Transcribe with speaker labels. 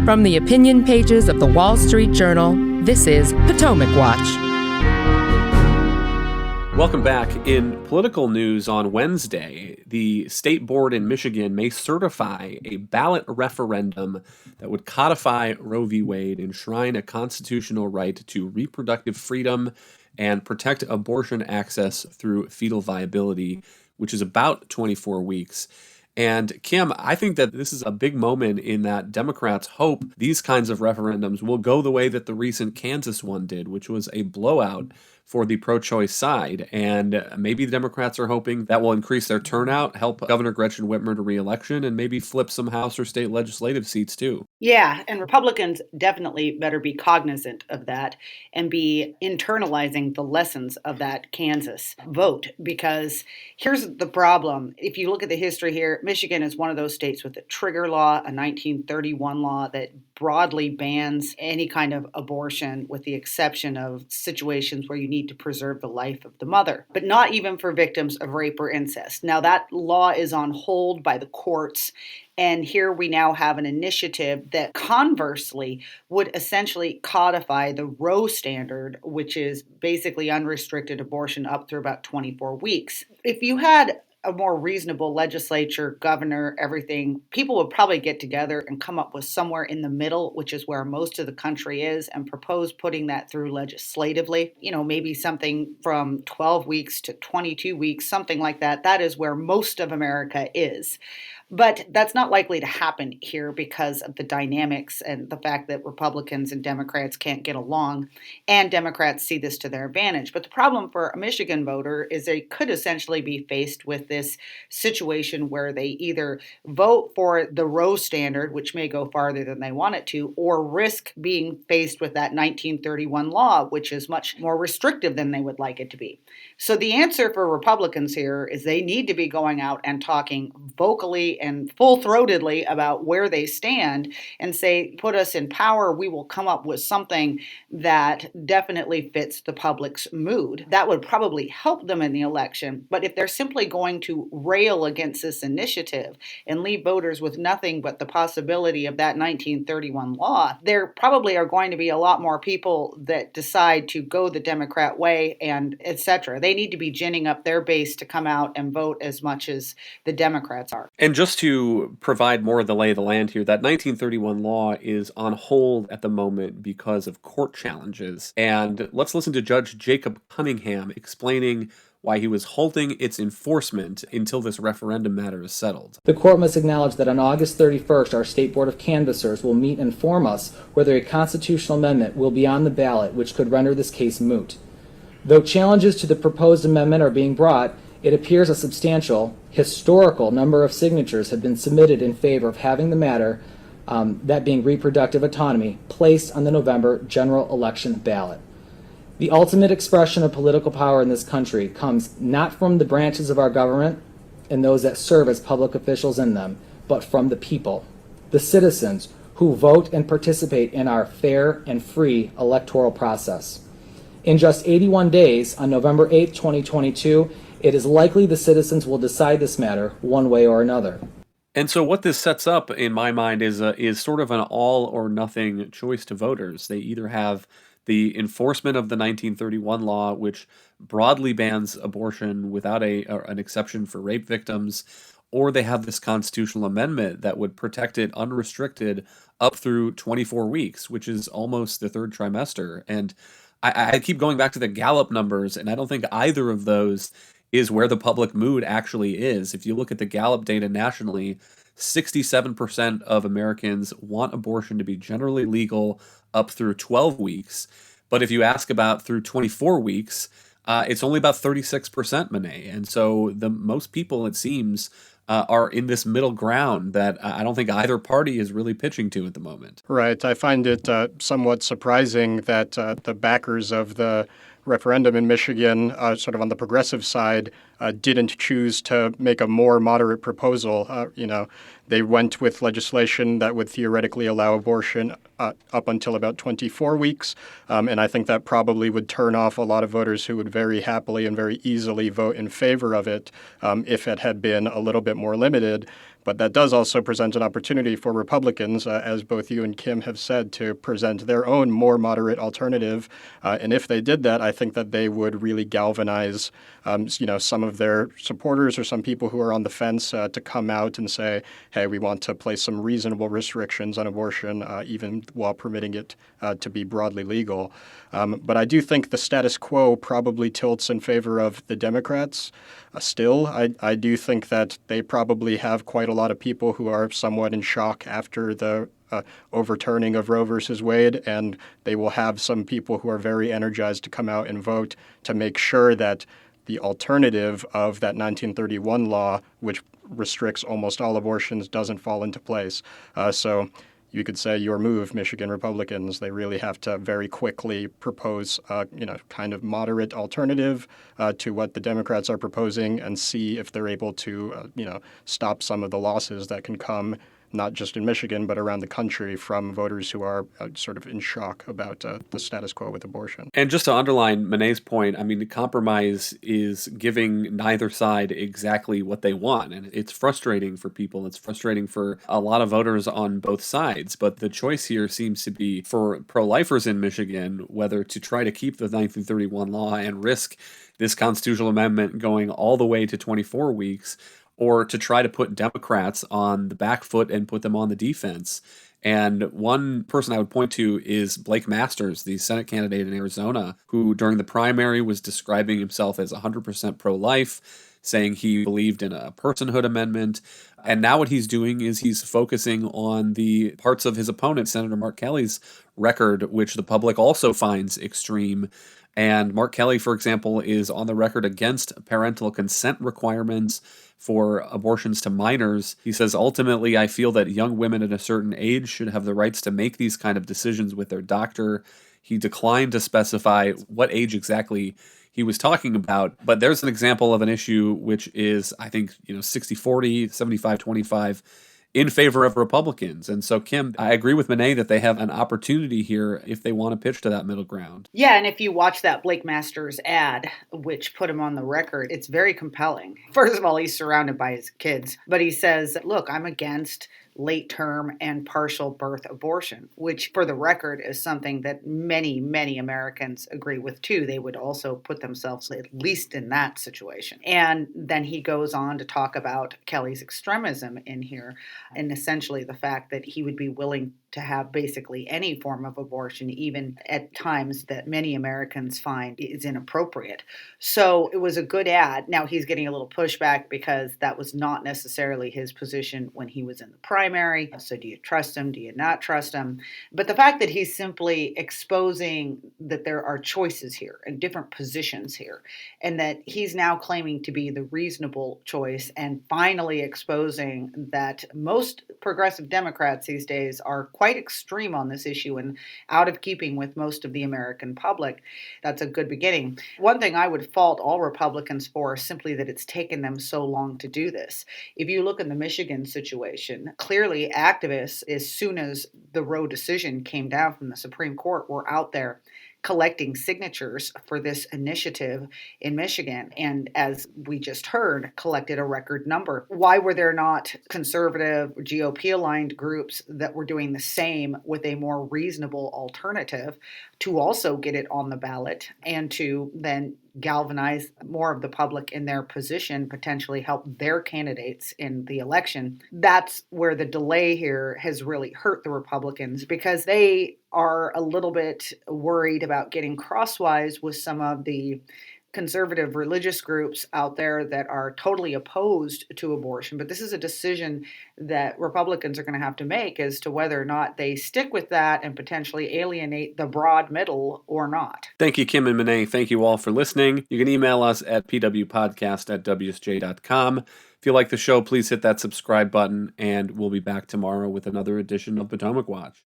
Speaker 1: From the opinion pages of the Wall Street Journal, this is Potomac Watch.
Speaker 2: Welcome back. In political news on Wednesday, the state board in Michigan may certify a ballot referendum that would codify Roe v. Wade, enshrine a constitutional right to reproductive freedom, and protect abortion access through fetal viability, which is about 24 weeks. And Kim, I think that this is a big moment in that Democrats hope these kinds of referendums will go the way that the recent Kansas one did, which was a blowout for the pro-choice side. And maybe the Democrats are hoping that will increase their turnout, help Governor Gretchen Whitmer to re-election, and maybe flip some House or state legislative seats too.
Speaker 3: Yeah, and Republicans definitely better be cognizant of that and be internalizing the lessons of that Kansas vote, because here's the problem. If you look at the history here, Michigan is one of those states with a trigger law, a 1931 law that broadly bans any kind of abortion with the exception of situations where you need to preserve the life of the mother, but not even for victims of rape or incest. Now that law is on hold by the courts. And here we now have an initiative that conversely would essentially codify the Roe standard, which is basically unrestricted abortion up through about 24 weeks. If you had a more reasonable legislature, governor, everything, people would probably get together and come up with somewhere in the middle, which is where most of the country is, and propose putting that through legislatively. Maybe something from 12 weeks to 22 weeks, something like that. That is where most of America is. But that's not likely to happen here because of the dynamics and the fact that Republicans and Democrats can't get along, and Democrats see this to their advantage. But the problem for a Michigan voter is they could essentially be faced with this situation where they either vote for the Roe standard, which may go farther than they want it to, or risk being faced with that 1931 law, which is much more restrictive than they would like it to be. So the answer for Republicans here is they need to be going out and talking vocally and full-throatedly about where they stand and say, put us in power, we will come up with something that definitely fits the public's mood. That would probably help them in the election. But if they're simply going to rail against this initiative and leave voters with nothing but the possibility of that 1931 law, there probably are going to be a lot more people that decide to go the Democrat way and etc. They need to be ginning up their base to come out and vote as much as the Democrats are.
Speaker 2: And just to provide more of the lay of the land here, that 1931 law is on hold at the moment because of court challenges. And let's listen to Judge Jacob Cunningham explaining why he was halting its enforcement until this referendum matter is settled.
Speaker 4: The court must acknowledge that on August 31st, our State Board of Canvassers will meet and inform us whether a constitutional amendment will be on the ballot, which could render this case moot. Though challenges to the proposed amendment are being brought, it appears a substantial, historical number of signatures have been submitted in favor of having the matter, that being reproductive autonomy, placed on the November general election ballot. The ultimate expression of political power in this country comes not from the branches of our government and those that serve as public officials in them, but from the people, the citizens who vote and participate in our fair and free electoral process. In just 81 days, on November 8, 2022, it is likely the citizens will decide this matter one way or another.
Speaker 2: And so what this sets up, in my mind, is sort of an all or nothing choice to voters. They either have the enforcement of the 1931 law, which broadly bans abortion without an exception for rape victims, or they have this constitutional amendment that would protect it unrestricted up through 24 weeks, which is almost the third trimester. And I keep going back to the Gallup numbers, and I don't think either of those is where the public mood actually is. If you look at the Gallup data nationally, 67% of Americans want abortion to be generally legal up through 12 weeks. But if you ask about through 24 weeks, it's only about 36%, Monet. And so the most people, it seems, are in this middle ground that I don't think either party is really pitching to at the moment.
Speaker 5: Right. I find it somewhat surprising that the backers of the referendum in Michigan, sort of on the progressive side, didn't choose to make a more moderate proposal. They went with legislation that would theoretically allow abortion up until about 24 weeks. And I think that probably would turn off a lot of voters who would very happily and very easily vote in favor of it if it had been a little bit more limited. But that does also present an opportunity for Republicans, as both you and Kim have said, to present their own more moderate alternative. And if they did that, I think that they would really galvanize, some of their supporters or some people who are on the fence to come out and say, hey, we want to place some reasonable restrictions on abortion, even while permitting it to be broadly legal. But I do think the status quo probably tilts in favor of the Democrats. Still, I do think that they probably have quite a lot of people who are somewhat in shock after the overturning of Roe versus Wade, and they will have some people who are very energized to come out and vote to make sure that the alternative of that 1931 law, which restricts almost all abortions, doesn't fall into place. So you could say your move, Michigan Republicans. They really have to very quickly propose, kind of moderate alternative to what the Democrats are proposing, and see if they're able to, stop some of the losses that can come, not just in Michigan, but around the country from voters who are sort of in shock about the status quo with abortion.
Speaker 2: And just to underline Monet's point, I mean, the compromise is giving neither side exactly what they want. And it's frustrating for people. It's frustrating for a lot of voters on both sides. But the choice here seems to be for pro-lifers in Michigan, whether to try to keep the 1931 law and risk this constitutional amendment going all the way to 24 weeks, or to try to put Democrats on the back foot and put them on the defense. And one person I would point to is Blake Masters, the Senate candidate in Arizona, who during the primary was describing himself as 100% pro-life, saying he believed in a personhood amendment. And now what he's doing is he's focusing on the parts of his opponent, Senator Mark Kelly's record, which the public also finds extreme. And Mark Kelly, for example, is on the record against parental consent requirements for abortions to minors. He says, ultimately, I feel that young women at a certain age should have the rights to make these kind of decisions with their doctor. He declined to specify what age exactly he was talking about, but there's an example of an issue which is, I think, 60-40, 75-25 in favor of Republicans. And so, Kim, I agree with Monet that they have an opportunity here if they want to pitch to that middle ground.
Speaker 3: Yeah, and if you watch that Blake Masters ad, which put him on the record, it's very compelling. First of all, he's surrounded by his kids, but he says, look, I'm against late term and partial birth abortion, which for the record is something that many, many Americans agree with too. They would also put themselves at least in that situation. And then he goes on to talk about Kelly's extremism in here, and essentially the fact that he would be willing to have basically any form of abortion, even at times that many Americans find is inappropriate. So it was a good ad. Now he's getting a little pushback because that was not necessarily his position when he was in the primary. So do you trust him? Do you not trust him? But the fact that he's simply exposing that there are choices here and different positions here, and that he's now claiming to be the reasonable choice, and finally exposing that most progressive Democrats these days are quite extreme on this issue and out of keeping with most of the American public. That's a good beginning. One thing I would fault all Republicans for is simply that it's taken them so long to do this. If you look in the Michigan situation, clearly activists, as soon as the Roe decision came down from the Supreme Court, were out there collecting signatures for this initiative in Michigan, and as we just heard, collected a record number. Why were there not conservative GOP-aligned groups that were doing the same with a more reasonable alternative to also get it on the ballot and to then galvanize more of the public in their position, potentially help their candidates in the election? That's where the delay here has really hurt the Republicans, because they are a little bit worried about getting crosswise with some of the conservative religious groups out there that are totally opposed to abortion. But this is a decision that Republicans are going to have to make as to whether or not they stick with that and potentially alienate the broad middle or not.
Speaker 2: Thank you, Kim and Monet. Thank you all for listening. You can email us at pwpodcast@wsj.com. If you like the show, please hit that subscribe button, and we'll be back tomorrow with another edition of Potomac Watch.